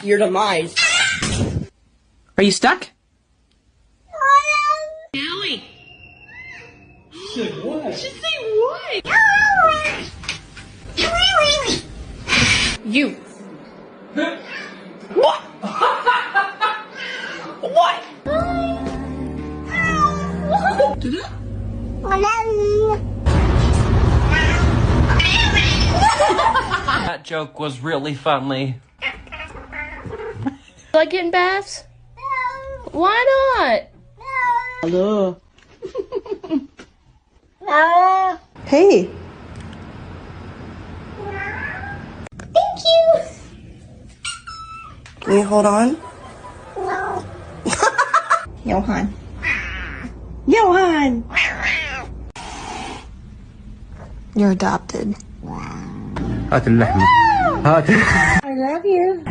your demise. Are you stuck? Ellie. Say what? She say what? You. What? What? That joke was really funny. Like getting baths? Why not? Hello. Hey. Thank you. Can you hold on? Johan. Johan! You're adopted. هات اللحمة. هات. I love you.